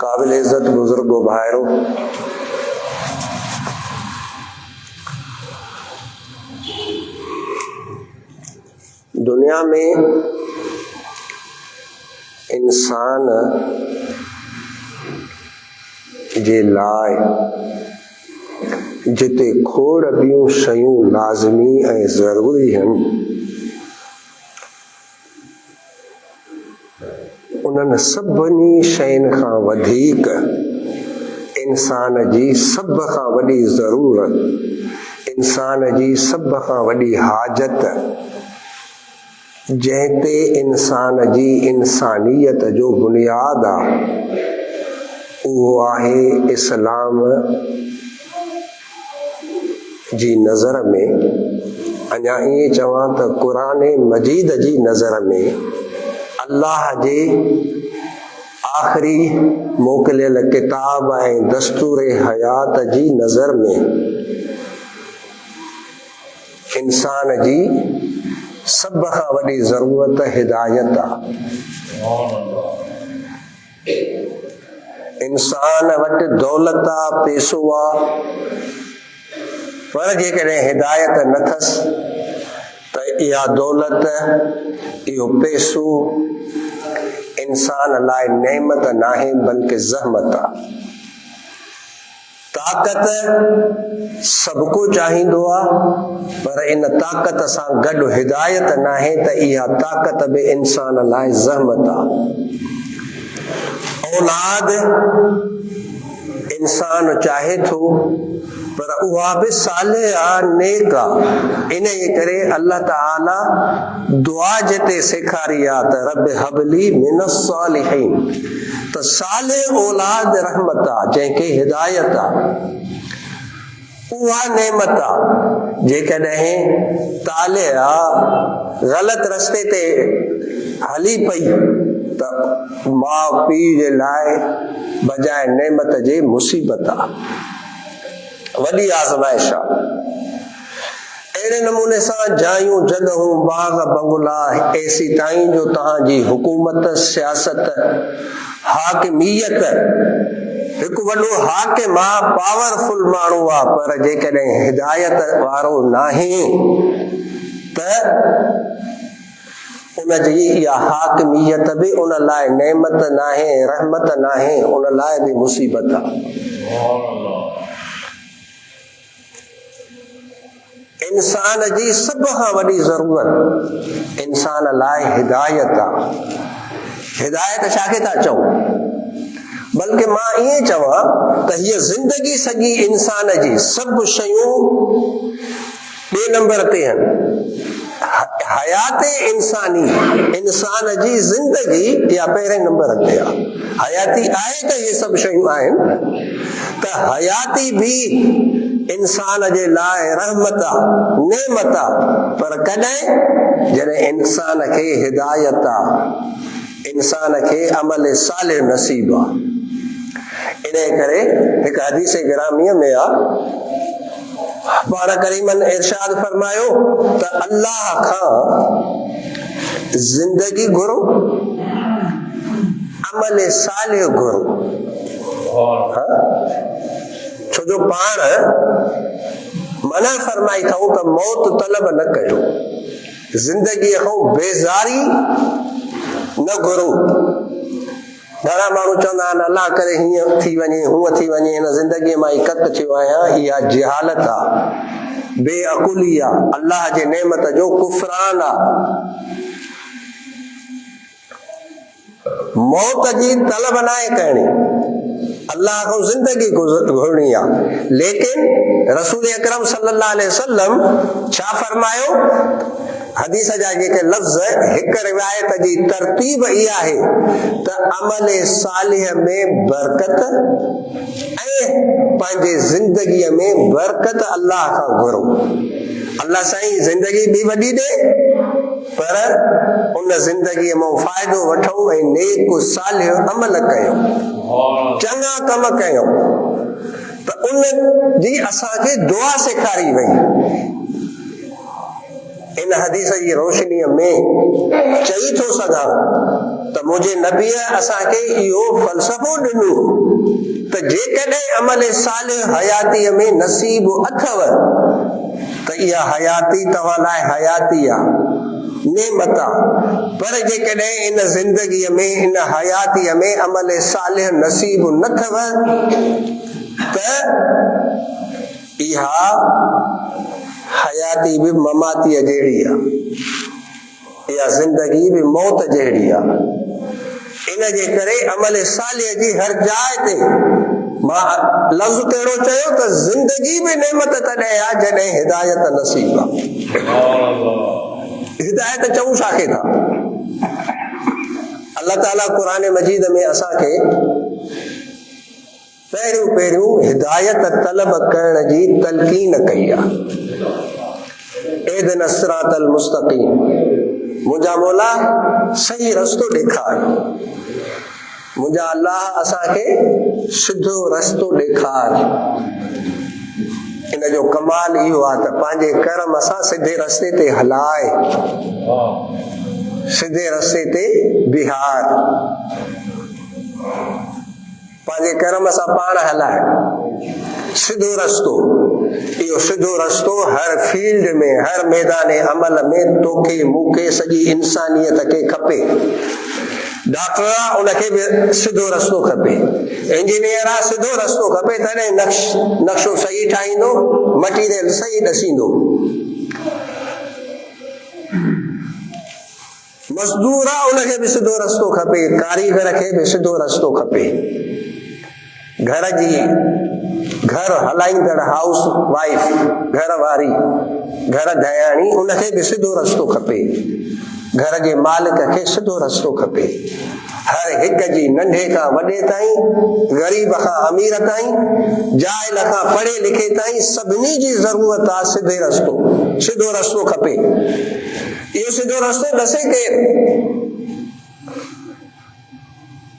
काबिल इज्जत बुजुर्गो भाइरो, दुनिया में इंसान जे लाइ जिते खोड़ ॿियूं शयूं लाज़मी ऐं ज़रूरी आहिनि, उन्हनि सभिनी शयुनि खां वधीक इंसान जी सभ खां वॾी ज़रूरत, इंसान जी सभ खां वॾी हाजत, जंहिं ते इंसान जी इंसानियत जो बुनियाद आहे, उहो आहे इस्लाम जी नज़र में, अञा ईअं चवां त क़ुरान मजीद जी नज़र में, अल्लाह जे आख़िरी मोकिलियल किताब ऐं दस्तूर हयात जी नज़र में इंसान जी सभ खां वॾी ज़रूरत हिदायत आहे। इंसान वटि दौलत आहे, पैसो आहे, पर जेकॾहिं हिदायत न अथसि त इहा दौलत, इहो पैसो इंसान लाइ नेमत नाहे बल्कि ज़हमत आहे। ताक़त सभु को चाहींदो आहे, पर इन ताक़त सां गॾु हिदायत नाहे त इहा ताक़त बि इंसान लाइ ज़हमत आहे। औलाद इंसान चाहे थो, पर उहा बि सालिह आहे, नेक आहे। इन करे अल्लाह ताला दुआ जिते सेखारी आहे त रब हबली मिनस सालिहीन, त सालिह औलाद रहमत आहे, जंहिंखे हिदायत आहे, उहा नेमत आहे। जेकॾहिं तालिह आहे, ग़लति रस्ते ते हली पई, त माउ पीउ जे लाइ बजाए नेमत जे मुसीबत आहे, वॾी आज़माइश आहे। अहिड़े नमूने सां जायूं, जॻहूं, बाग बंगला, एसी ताईं जो तव्हांजी हुकूमत, सियासत, हाकिमियत, हिकु वॾो हाकिम आहे, पावरफुल माण्हू आहे, पर जेकॾहिं हिदायत वारो नाहे त उनजी इहा हाकिमियत बि उन लाइ नेमत नाहे, रहमत नाहे, उन लाइ बि मुसीबत आहे। इंसान जी सभ खां वॾी ज़रूरत इंसान लाइ हिदायत आहे। हिदायत छाखे था चऊं? बल्कि मां ईअं चवां त हीअ ज़िंदगी सॼी इंसान जी सभु शयूं ॿिए नंबर ते आहिनि। हयात इंसानी, इंसान जी ज़िंदगी इहा पहिरें नंबर ते आहे। हयाती आहे त इहे सभु शयूं आहिनि, त हयाती बि इंसान जे लाइ रहमत आहे, नेमत आहे, पर कॾहिं जॾहिं इंसान खे हिदायत आहे, इंसान खे अमल सालिह नसीब आहे। इन करे हिकु हदीस गिरामीअ में आहे, पाण करीमन इरशाद फरमायो त अल्लाह खां ज़िंदगी घुरो, अमल सालिह घुरो। छो जो पाण मना फरमाई अथऊं त मौत तलब न कयो, ज़िंदगीअ खां बेज़ारी न घुरो। घणा माण्हू चवंदा आहिनि अलाह करे हीअं थी वञे, हूअं थी वञे, हिन ज़िंदगीअ मां कत थियो आहियां। इहा जहालत आहे, बेअकुली आहे, अल्लाह जे नेमत जो कुफरान आहे। मौत जी तलब नाहे करणी, अल्लाह खां ज़िंदगी घुरणी आहे। लेकिन रसूल अकरम सल्लल्लाहु अलैहि वसल्लम छा फरमायो? हदीस जा जेके लफ़्ज़, हिकु रिवायत जी तरतीब इहा आहे त अमल सालिह में बरकत ऐं पंहिंजे ज़िंदगीअ में बरकत अल्लाह खां घुरो। अल्लाह साईं ज़िंदगी बि वॾी ॾे, पर उन ज़िंदगीअ मां फ़ाइदो वठूं ऐं नेक सालिह अमल कयूं, चङा कम कयूं। त उन जी असांखे दुआ सेखारी वई। इन हदीस जी रोशनीअ में चई थो सघां त मुंहिंजे नबीअ असांखे इहो फ़लसफ़ो ॾिनो त जेकॾहिं अमल सालिह हयातीअ में नसीब अथव त इहा हयाती तव्हां लाइ हयाती आहे, नेमत आहे। पर जेकॾहिं इन ज़िंदगीअ में इन हयातीअ में अमल सालिह नसीब न अथव त इहा हयाती भी ममातीअ जहिड़ी आहे, इहा ज़िंदगी भी मौत जहिड़ी आहे। इन जे करे अमल सालिह जी हर जाइ ते मां लफ़्ज़ कहिड़ो चयो त ज़िंदगी भी नेमत तॾहिं आहे जॾहिं हिदायत नसीब आहे। हिदायत चऊं छाखे था? अल्लाह ताला क़ुरान मजीद में असांखे पहिरियों हिदायत तलब करण जी तलकीन कई आहे। इहदिना सिरातल मुस्तक़ीम, मुंहिंजा मौला सही रस्तो ॾेखार। मुंहिंजा अल्लाह असांखे सिधो रस्तो ॾेखार। इन जो कमाल इहो आहे त पंहिंजे करम सां सिधे रस्ते ते हलाए, सिधे रस्ते ते बिहार, पंहिंजे करम सां पाण हलाए सिधो रस्तो। इहो सिधो रस्तो हर फील्ड में, हर मैदान अमल में तोखे मूंखे सॼी इंसानियत खे खपे। डॉक्टर आहे उनखे बि सिधो रस्तो खपे, इंजीनियर आहे सिधो रस्तो खपे, तॾहिं नक्शो सही ठाहींदो, मटीरियल सही ॾसींदो। मज़दूर आहे उनखे बि सिधो रस्तो खपे, कारीगर खे बि सिधो रस्तो खपे। घर हलाईंदड़ हाउस वाइफ, घर वारी, घर दयाणी, उनखे बि सिधो रस्तो खपे। घर जे मालिक खे सिधो रस्तो खपे। हर हिक जी, नंढे खां वॾे ताईं, ग़रीब खां अमीर ताईं, जाहिल खां पढ़े लिखे ताईं, सभिनी जी ज़रूरत आहे सिधे रस्तो, सिधो रस्तो खपे। इहो सिधो रस्तो ॾसे केरु?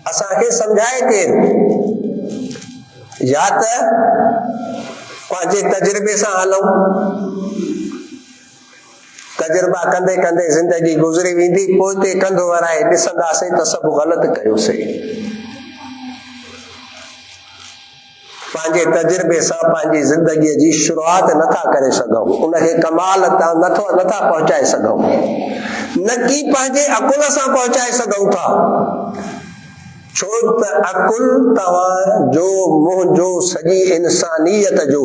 असांखे सम्झाए केरु? या त पंहिंजे तजुर्बे सां हलूं, तजुर्बा कंदे कंदे ज़िंदगी गुज़री वेंदी, पोइ ते कंधो वराए ॾिसंदासीं त सभु ग़लति कयोसीं। पंहिंजे तजुर्बे सां पंहिंजी ज़िंदगीअ जी शुरूआत नथा करे सघूं, उनखे कमाल नथा पहुचाए सघूं, न की पंहिंजे अकुल सां पहुचाए सघूं था। छो त अकुल तव्हां जो, मुंहिंजो, सॼी इंसानियत जो,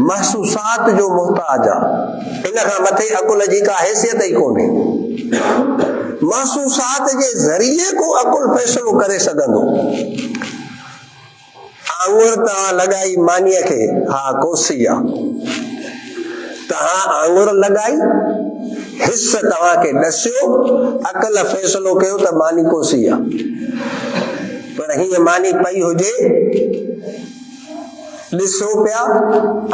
महसूसात जो मुहताज आहे। इन खां मथे अकुल जी का हैसियत ई कोन्हे। महसूसात जे ज़रिए को अकुल फ़ैसिलो करे सघंदो। आंगुर तव्हां लॻाई मानीअ खे, हा कोसी आहे, तव्हां आंगुर लॻाई, हिस तव्हांखे ॾसियो, अकुल फ़ैसिलो कयो त मानी कोसी आहे। पर हीअ मानी पई हुजे, ॾिसो पिया,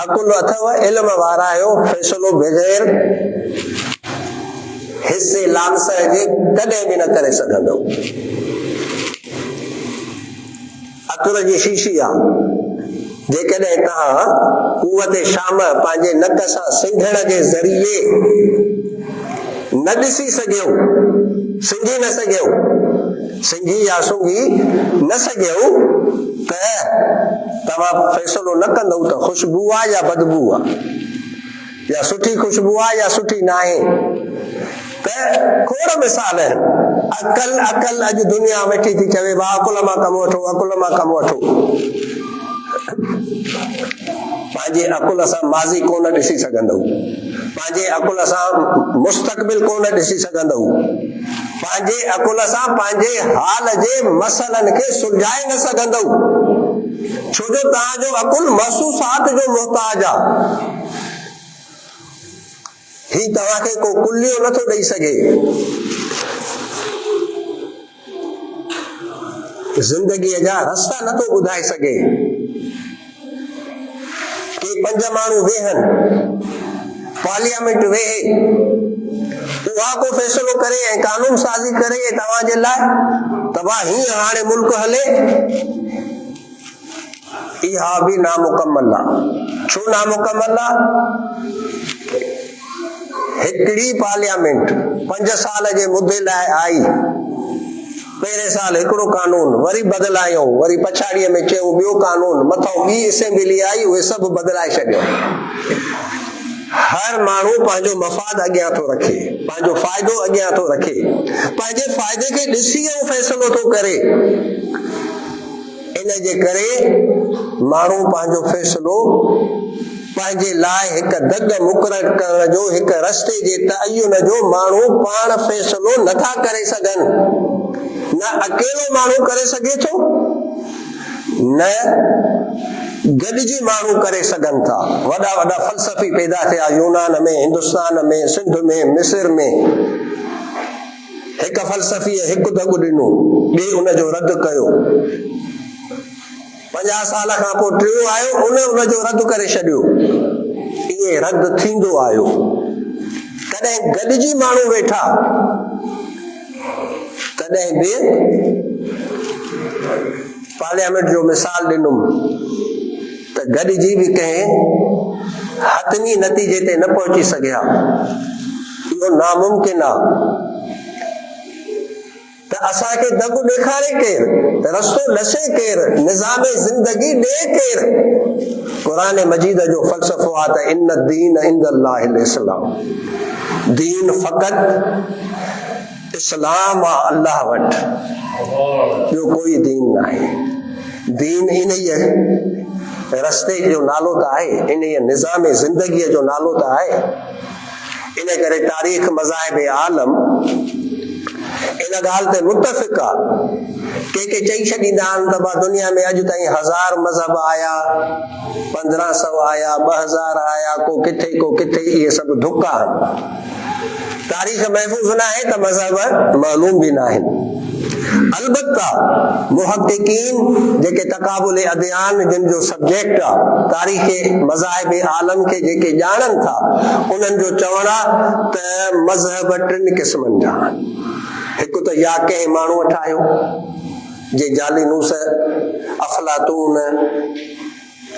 अकुल अथव, इल्म वारा आहियो, फ़ैसिलो बग़ैर हिसे लामस जे कॾहिं बि न करे सघंदो। अकुल जी शीशी आहे, जेकॾहिं तव्हां कुवत शाम पंहिंजे नक सां सिंघण जे ज़रिए न ॾिसी सघियो, सिंघी न सघियो, सिंघी या सूंघी न सघियो, त तव्हां फ़ैसिलो न कंदव त ख़ुशबू आहे या बदबू आहे, या सुठी ख़ुशबू आहे या सुठी न आहे। त खोड़ मिसाल आहिनि। अकल अॼु दुनिया वेठी थी चवे, अकुल मां कमु वठो, अकुल मां कमु वठो। पंहिंजे अकुल सां माज़ी कोन ॾिसी सघंदव, पंहिंजे अकुल सां मुस्तक़बिल कोन ॾिसी सघंदव, पंहिंजे अकुल सां पंहिंजे हाल जे मसइलनि खे सुलझाए न सघंदव, छो जो तव्हांजो अकुल महसूसात जो मुहताज आहे। ही तव्हांखे को कुल्लियो नथो ॾेई सघे, ज़िंदगीअ जा रस्ता नथो ॿुधाए सघे। के 5 माण्हू वेहनि, पार्लियामेंट वेहे, उहा को फ़ैसिलो करे ऐं कानून साज़ी करे तव्हांजे लाइ, तव्हां हीअं हाणे मुल्क हले, इहा बि नामुकम्मल आहे। छो नामुकम्मल आहे? हिकिड़ी पार्लियामेंट 5 साल जे मुदे लाइ आई, पहिरें साल हिकिड़ो कानून, वरी बदिलायूं, वरी पछाड़ीअ में चयूं ॿियो कानून, मथां ॿी असेंबली आई, उहे सभु बदिलाए छॾियो। हर माण्हू पंहिंजो मफ़ाद अॻियां थो रखे, पंहिंजो फ़ाइदो अॻियां थो रखे, पंहिंजे फ़ाइदे खे ॾिसी ऐं फ़ैसिलो थो करे। इन जे करे माण्हू पंहिंजो फ़ैसिलो पंहिंजे लाइ हिकु दग मुक़ररु करण जो, हिकु रस्ते जे तयन जो माण्हू पाण फ़ैसिलो नथा करे सघनि। न अकेलो माण्हू करे सघे थो, न गॾिजी माण्हू करे सघनि था। वॾा वॾा फ़लसफ़ी पैदा थिया यूनान में, हिंदुस्तान में, सिंध में, मिस्र में। हिकु फ़लसफ़ीअ हिकु दॻु ॾिनो, ॿिए उनजो रद्द कयो। 50 साल खां पोइ टियों आयो, उनजो रद्द करे छॾियो। इहे रद्द थींदो आयो। कॾहिं गॾिजी माण्हू वेठा, तॾहिं बि पार्लियामेंट जो मिसाल ॾिनुमि त गॾिजी बि कंहिं हतमी नतीजे ते न पहुची सघिया। इहो नामुमकिन आहे। त असांखे दॻु ॾेखारे केरु, रस्तो ॾसे केरु, निज़ाम ज़िंदगी ॾे केरु। क़ुरान मजीद जो फ़लसफ़ो आहे त इन दीन इंदल्लाहिल इस्लाम, दीन फ़क़त इस्लाम आहे अल्लाह वटि, ॿियो कोई दीन न आहे। दीन इन रस्ते जो नालो त आहे, इन निज़ाम ज़िंदगीअ जो नालो त आहे। इन करे तारीख़ मज़ाहिब आलम इन ॻाल्हि ते मुतफ़िक़ आहे। के चई छॾींदा आहिनि त बा दुनिया में अॼु ताईं 1000 मज़हब आया, 1500 आया, 2000 आया, को किथे। इहे सभु धुक आहिनि। तारीख़ महफ़ूज़ न आहे त मज़हब मालूम बि न आहिनि। अलबत्ता मुहक़क़ीन जेके तक़ाबुल अदयान जिन जो सब्जेक्ट आहे, तारीख़ मज़ाहिब आलम खे जेके ॼाणनि था, उन्हनि जो चवणु आहे त मज़हब 3 क़िस्मनि जा आहिनि। हिकु त या कंहिं माण्हूअ ठाहियो, जे जालिनूस अफलातून,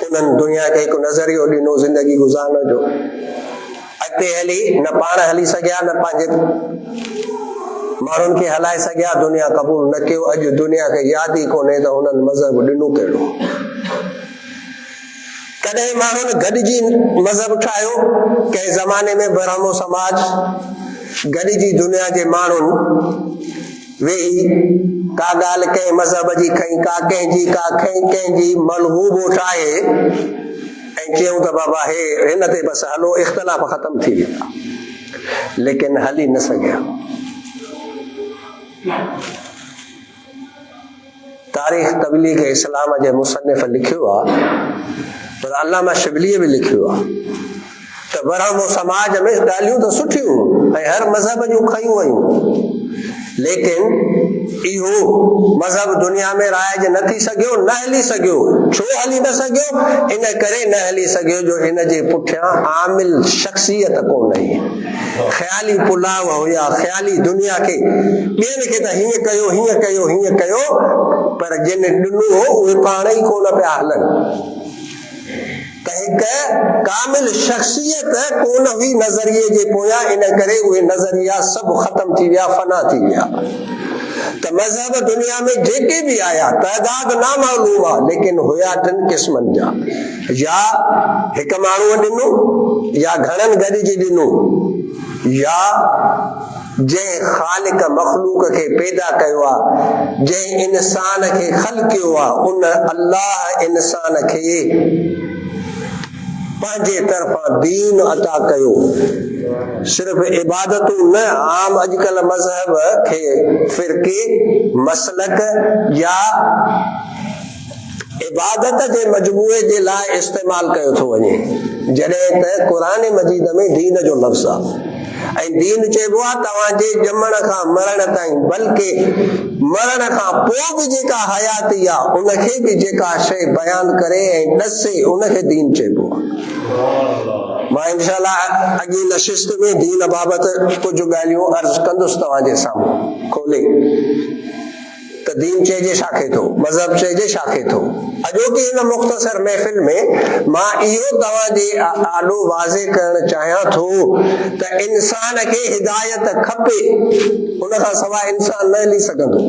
उन्हनि दुनिया खे हिकु नज़रियो ॾिनो ज़िंदगी गुज़ारण जो। अॻिते हली न पाण हली सघिया, न पंहिंजे माण्हुनि खे हलाए सघिया, दुनिया क़बूल न कयो। अॼु दुनिया खे यादि ई कोन्हे त हुननि मज़हब ॾिनो कहिड़ो। कॾहिं माण्हुनि गॾिजी मज़हब ठाहियो, कंहिं ज़माने में ब्रह्मो समाज गॾिजी दुनिया जे माण्हुनि वेही का ॻाल्हि कंहिं मज़हब जी खई, का कंहिंजी मलहूबो ठाहे ऐं चयूं त बाबा हिन ते बसि हलो, इख़्तिलाफ़ ख़तम थी विया, लेकिन हली न सघिया। तारीख़ तबलीग इस्लाम जे मुसन्निफ़ लिखियो आहे, पर अल्लामा शिबलीअ बि लिखियो आहे त ब्रह्मो समाज में ॻाल्हियूं त सुठियूं ऐं हर मज़हब जूं खयूं वयूं, लेकिन इहो मज़हब दुनिया में राइज न थी सघियो, न हली सघियो। छो हली न सघियो? इन करे न हली सघियो जो इन जे पुठियां आमिल शख़्सियत कोन हुई। ख़्याली पुलाव हुया, ख़्याली दुनिया खे ॿियनि खे त हीअं कयो, पर जिन ॾिनो हो उहे पाण ई कोन पिया हलनि। त हिकु कामिल शख़्सियत कोन हुई नज़रिये जे पोयां, इन करे उहे नज़रिया सभु ख़तम थी विया, फना थी विया। त मज़हब दुनिया में जेके बि आया, तइदाद नामालूम आहे, लेकिन हुया 3 क़िस्मनि जा। या हिकु माण्हूअ ॾिनो, या घणनि गॾिजी ॾिनो, या जंहिं ख़ालिक मख़लूक खे पैदा कयो आहे, जंहिं इंसान खे ख़ल्क़ियो आहे, उन अल्लाह इंसान खे पंहिंजे तरफ़ां दीन अता कयो। सिर्फ़ इबादतूं न, आम अॼुकल्ह मज़हब खे फ़िरक़े, मसलक या इबादत जे मजमूए जे लाइ इस्तेमाल कयो थो वञे, जॾहिं त क़ुरान मजीद में दीन जो लफ़्ज़ आहे। ऐं दीन चइबो आहे तव्हांजे ॼमण खां मरण ताईं, बल्कि मरण खां पोइ बि जेका हयाती आहे, उनखे बि जेका शइ बयानु करे ऐं ॾसे, उनखे दीन चइबो आहे। मां इंशाअल्लाह अॻी नशिस्त में दीन बाबति कुझु ॻाल्हियूं अर्ज़ कंदुसि तव्हांजे साम्हूं खोले। त दीन चइजे छाखे थो, मज़हब चइजे छाखे थो। अॼोकी हिन मुख़्तसर महफ़िल में मां इहो तव्हांजे आॾो वाज़े करणु चाहियां थो त इंसान खे हिदायत खपे, उन खां सवाइ इंसान न हली सघंदो।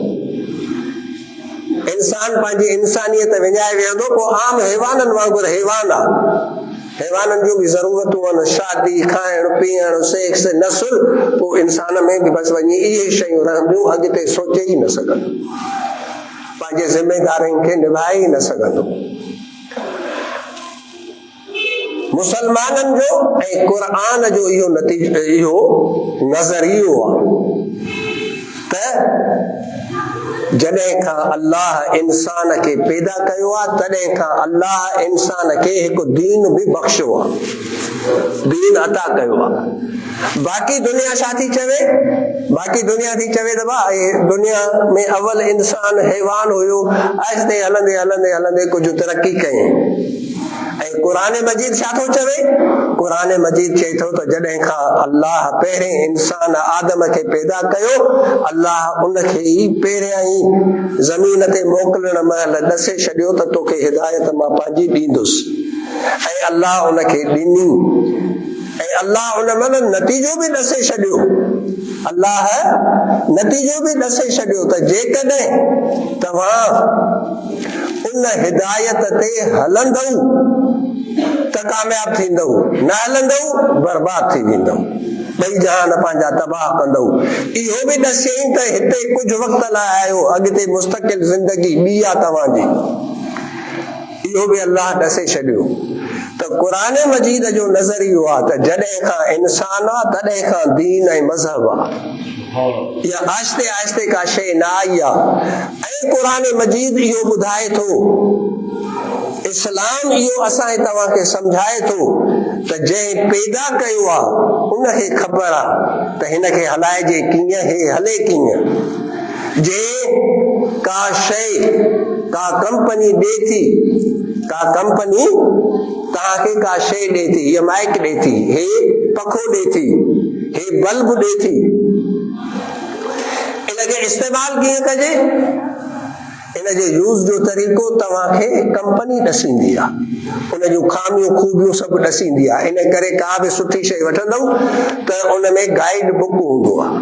इंसान पंहिंजी इंसानियत विञाए वेहंदो, पोइ आम हैवाननि वांगुरु हैवान आहे। हैवाननि जूं बि ज़रूरतूं आहिनि, शादी, खाइण पीअण, सेक्स, नस्ल, पोइ इंसान में बि बसि वञी इहे शयूं रहंदियूं, अॻिते सोचे ई न सघंदो, पंहिंजे ज़िम्मेदारियुनि खे निभाए ई न सघंदो। मुसलमाननि जो ऐं क़ुर जो इहो नतीजो, इहो नज़रियो आहे त जॾहिं खां अल्लाह इंसान खे पैदा कयो आहे, तॾहिं खां अल्लाह इंसान खे हिकु दीन बि बख़्शियो आहे, दीन अता कयो आहे। बाक़ी दुनिया छा थी चवे? बाक़ी दुनिया थी चवे त भाई दुनिया में अवल इंसान हैवान हुयो, आहिस्ते हलंदे हलंदे हलंदे कुझु तरक़ी कयईं। ऐं क़ुर मजीद छा थो चवे? क़ुर मजीद चए थो त जॾहिं खां अल्लाह पहिरें इंसान आदम खे पैदा कयो, अल्लाह उनखे ई पहिरियां ई ज़मीन ते मोकिलण महिल ॾसे छॾियो त तोखे हिदायत मां पंहिंजी ॾींदुसि, ऐं अल्लाह उनखे ॾिनी, ऐं अल्लाह उन महिल नतीजो बि ॾसे छॾियो। अल्लाह नतीजो बि ॾसे छॾियो त जेकॾहिं तव्हां उन हिदायत ते हलंदव त कामयाब थींदव, न हलंदव बर्बाद थी वेंदव, ॿई जहान पंहिंजा तबाह कंदव। इहो बि ॾसेई त हिते कुझु वक़्त लाइ आयो, अॻिते मुस्तक़िल ज़िंदगी ॿी आहे तव्हांजी, इहो बि अल्लाह ॾसे छॾियो। त क़ुर मजीद जो नज़रियो आहे त जॾहिं खां इंसान आहे तॾहिं खां दीन ऐं मज़हब आहे, इहा आहिस्ते आहिस्ते का शइ न आई आहे। ऐं क़ुर मजीद इहो ॿुधाए थो, इस्लाम इहो असां तव्हांखे सम्झाए थो त जंहिं पैदा कयो आहे उनखे ख़बर आहे त हिनखे हलाइजे कीअं, हे हले कीअं। जे का शइ का कंपनी ॾे थी, का कंपनी तव्हांखे का शइ ॾे थी, हीअ माइक ॾे थी, हे पखो ॾे थी, हे बल्ब ॾे थी, इनखे इस्तेमालु कीअं कजे, इन जे यूज़ जो तरीक़ो तव्हांखे कंपनी ॾसींदी आहे, उन जूं खामियूं खूबियूं सभु ॾसींदी आहे। इन करे का बि सुठी शइ वठंदव त उन में गाइड बुक हूंदो आहे,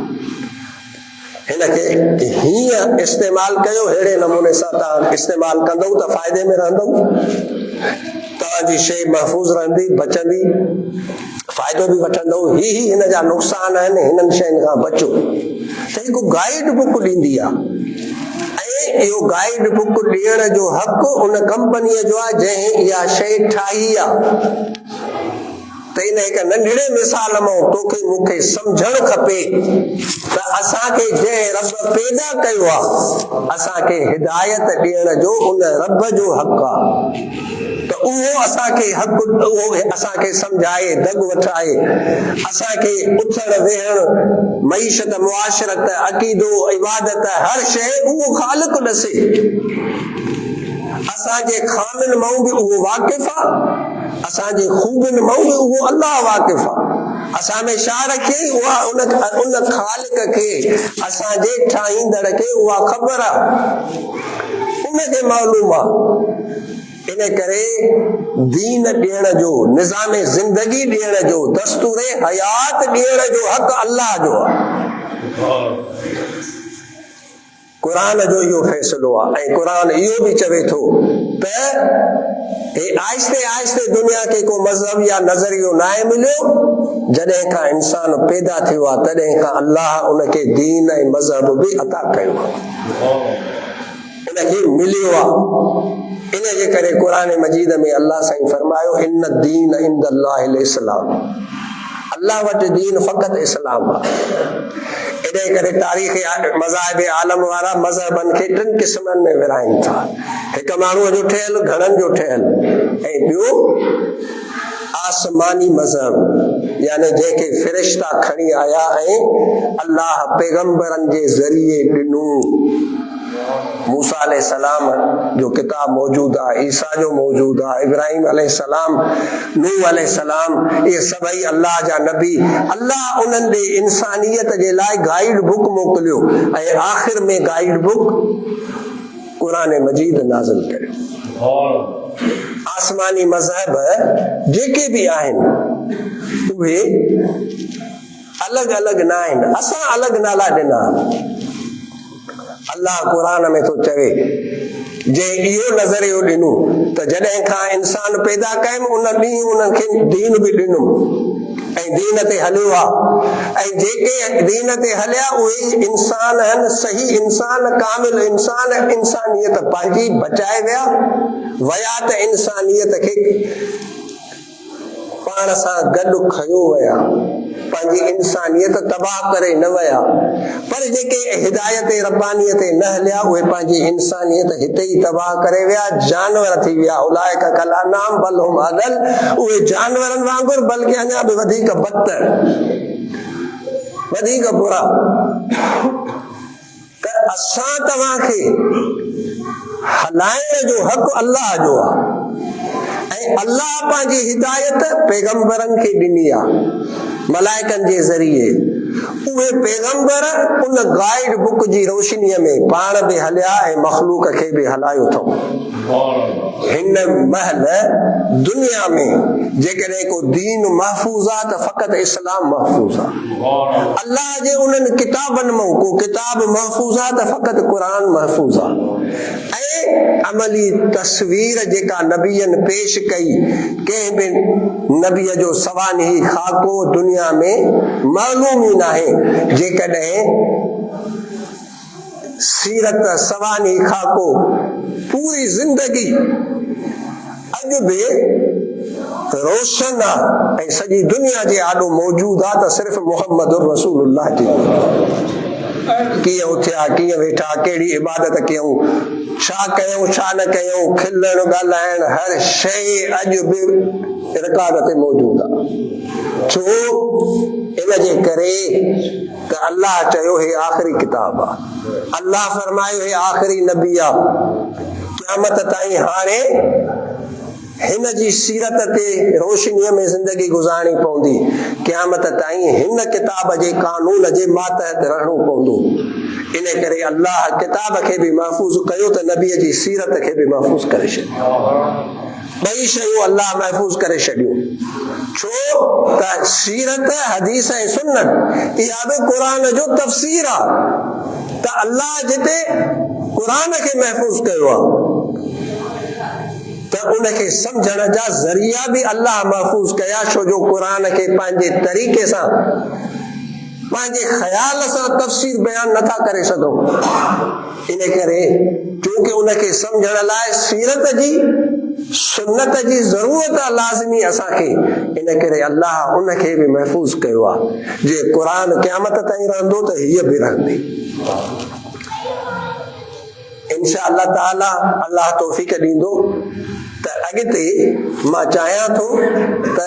हिनखे हीअं इस्तेमालु कयो, अहिड़े नमूने सां तव्हां इस्तेमालु कंदव त फ़ाइदे में रहंदव, तव्हांजी शइ महफ़ूज़ रहंदी, बचंदी, फ़ाइदो बि वठंदव। ही हिन जा नुक़सान आहिनि, हिननि शयुनि खां बचो, त हिकु गाइड बुक ॾींदी आहे। इहो गाइड बुक ॾियण जो हक़ उन कंपनीअ जो आहे जंहिं इहा शइ ठाही आहे। त इन हिकु नंढड़े मिसाल मां तोखे मूंखे सम्झणु खपे त असांखे जंहिं रब पैदा कयो आहे असांखे हिदायत ॾियण जो उन रब जो हक़ आहे, त उहो असांखे हक़, उहो असांखे सम्झाए, दग वठाए, असांखे उथण वेहण, मईशत, मुआशरत, अक़ीदो, इबादत, हर शइ उहो ख़ालिक़ ॾसे। असांजे खामिन मां बि उहो वाक़िफ़ आहे, असांजे खूबिन मां बि उहो अल्लाह वाक़िफ़ आहे। असां में छा रखियईं, उहा उन ख़ालिक़ खे, असांजे ठाहींदड़ खे उहा ख़बर आहे, उनखे मालूम आहे। इन करे दीन ॾियण जो, निज़ाम ज़िंदगी ॾियण जो, दस्तूर हयात ॾियण जो हक़ अल्लाह जो आहे। क़ुर जो इहो फ़ैसिलो आहे। ऐं क़ुर इहो बि चवे थो त हे आहिस्ते आहिस्ते दुनिया खे को मज़हब या नज़रियो न आहे मिलियो, जॾहिं खां इंसान पैदा थियो आहे तॾहिं खां अल्लाह उनखे दीन ऐं मज़हब बि अता कयो आहे, उनखे मिलियो आहे। इन जे करे क़ुर मजीद में अल्लाह साईं फरमायो, इन्न दीन इंदल्लाहिल इस्लाम, अल्लाह वटि दीन फ़क़त इस्लाम आहे। इन करे तारीख़ मज़ाहिब आलम वारा मज़हबनि खे टिनि क़िस्मनि में विराइनि था, हिकु माण्हूअ जो ठहियल, घणनि जो ठहियल, ऐं ॿियो आसमानी मज़हब, यानी जंहिंखे फ़रिश्ता खणी आया ऐं अल्लाह पैगंबरनि जे ज़रिए ॾिनो। मूसा अलैहिस्सलाम जो किताब मौजूद आहे, ईसा जो मौजूद आहे, इब्राहिम अलैहिस्सलाम, नूह अलैहिस्सलाम, ये सभई अल्लाह जा नबी। अल्लाह उन्हनि ॾे इंसानियत जे लाइ गाइड बुक मोकिलियो ऐं आख़िर में गाइड बुक क़ुरान मजीद नाज़िल कयो। आसमानी मज़हब जेके बि आहिनि उहे अलॻि अलॻि न आहिनि, असां अलॻि नाला ॾिना। अल्लाह क़ुरान में तो चवे जे इहो नज़रियो ॾिनो त जॾहिं खां इंसान पैदा कयमि उन ॾींहुं उन्हनि खे दीन बि ॾिनुमि ऐं दीन ते हलियो आहे, ऐं जेके दीन ते हलिया उहे इंसान आहिनि, सही इंसान, कामिल इंसान, इंसानियत पंहिंजी बचाए विया त इंसानियत खे पाण सां गॾु खयो विया, पंहिंजी इंसानियत तबाह करे न विया। पर जेके हिदायत रब्बानीअ ते न हलिया उहे पंहिंजी इंसानियत हिते ई तबाह करे विया, जानवर थी विया। उलाइका कल अनाम बल हुम अदल, उहे जानवरनि वांगुरु बल्कि अञा बि वधीक बदतर, वधीक बुरा। त असां तव्हांखे हलाइण जो हक़ अल्लाह जो आहे ऐं अल्लाह पंहिंजी हिदायत पैगंबरनि खे ॾिनी आहे मलाइकनि जे ज़रिए। उहे पैगंबर उन गाइड बुक जी रोशनीअ में पाण बि हलिया ऐं मखलूक खे बि हलायो अथऊं। हिन महल दुनिया में जेकॾहिं को दीन महफूज़ आहे त फ़क़ति इस्लाम महफूज़ आहे। अल्लाह जे उन्हनि किताबनि मां को किताब महफूज़ आहे त फ़क़ति क़ुरान महफूज़ आहे। ऐं अमली तस्वीर जेका नबियनि पेश कई, कंहिं बि नबीअ जो सवानी खाको दुनिया में मालूम ई नाहे। जेकॾहिं सीरत सवानी खाको पूरी जिंदगी अॼु बि रोशन आहे ऐं सॼी दुनिया जे आॾो मौजूद आहे त सिर्फ़ मुहम्मद रसूलुल्लाह जी। कीअं उथिया, कीअं वेठा, कहिड़ी इबादत कयूं, छा कयूं छा न कयूं, खिलण ॻाल्हाइण, हर शइ अॼु बि रिकॉर्ड ते मौजूद आहे। छो? इन जे करे त अल्लाह चयो हे आख़िरी किताब आहे, अल्लाह फरमायो हे आख़िरी नबी आहे। क़यामत ताईं हाणे हिन जी सीरत ते रोशनीअ में ज़िंदगी गुज़ारणी पवंदी। क़यामत ताईं हिन किताब जे कानून जे मातहत रहणो पवंदो। इन करे अल्लाह किताब खे बि महफ़ूज़ कयो त नबीअ जी सीरत खे बि महफ़ूज़ करे छॾियो। ॿई शयूं अल्लाह महफ़ूज़ करे छॾियूं। छो त सीरत, हदीस ऐं सुन्नत इहा बि क़ुरान जो तफ़सीर आहे। त अल्लाह जिते क़ुरान खे महफ़ूज़ कयो आहे त उनखे सम्झण जा ज़रिया बि अल्लाह महफ़ूज़ कया। छो जो क़ुरान खे पंहिंजे तरीक़े सां, पंहिंजे ख़्याल सां तफ़सीर बयान नथा करे सघूं। इन करे चूंकि उनखे सम्झण लाइ सीरत जी, सुन्नत जी ज़रूरत आहे लाज़मी असांखे। इन करे अल्लाह उनखे बि महफ़ूज़ कयो आहे। जे क़ुरान क़यामत ताईं रहंदो त हीअ बि रहंदी। इंशाअल्लाह ताला अल्लाह तौफ़ीक़ ॾींदो त अॻिते मां चाहियां थो त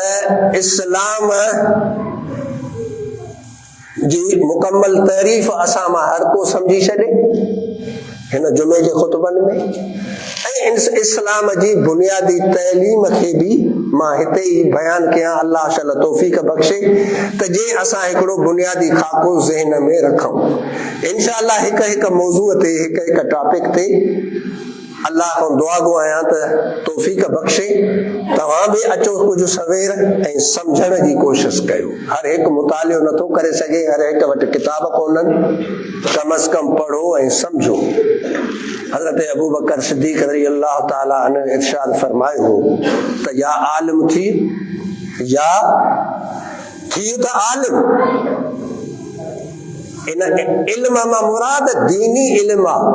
इस्लाम जी मुकम्मल तारीफ़ असां मां हर को सम्झी छॾे हिन जुमे जे ख़ुतबनि में, ऐं इस्लाम जी बुनियादी तइलीम खे बि मां हिते ई बयान कयां। अल्लाह शल तौफ़ीक़ बख़्शे त जे असां हिकिड़ो बुनियादी खाको ज़हन में रखूं। इंशाअल्लाह हिक हिक मौज़ूअ ते, हिक हिक टॉपिक ते अल्लाह खां दुआ गो आहियां त तौफ़ीक़ बख़्शे। तव्हां बि अचो कुझु सवेर ऐं सम्झण जी कोशिशि कयो। हर हिकु मुतालियो नथो करे सघे, हर हिकु वटि किताब कोन्हनि, कम अज़ कम पढ़ो ऐं सम्झो। हज़रत अबू बकर सिद्दीक़ रज़ी अल्लाह ताला अन्हु इरशाद फरमायो हो त या आलिम थी, या थी त आलिम। इन इल्म मां मुराद दीनी इल्म आहे,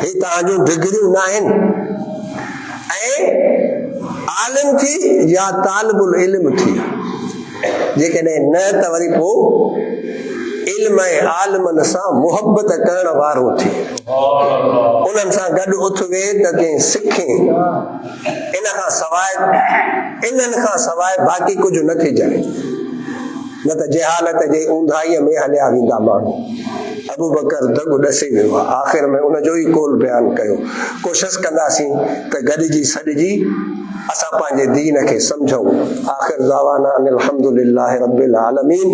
हे तव्हांजूं डिग्रियूं न आहिनि। ऐं आलिम थी या तालिबुल इल्म थी, जेकॾहिं न त वरी पोइ इल्म ऐं आलिमनि सां मुहबत करण वारो थी, उन्हनि सां गॾु उथ वेह त कंहिं सिखे। इन्हनि खां सवाइ बाक़ी कुझु न थी जाए। न त जहालत जे ऊंधाईअ में हलिया वेंदा माण्हू। अबू बकर दॻु ॾसे वियो आहे, आख़िर में उनजो ई कोल बयानु कयो। कोशिशि कंदासीं त गॾिजी सॾिजी असां पंहिंजे दीन खे सम्झूं। आख़िर दावाना अनिल हम्दुलिल्लाहि रब्बिल आलमीन।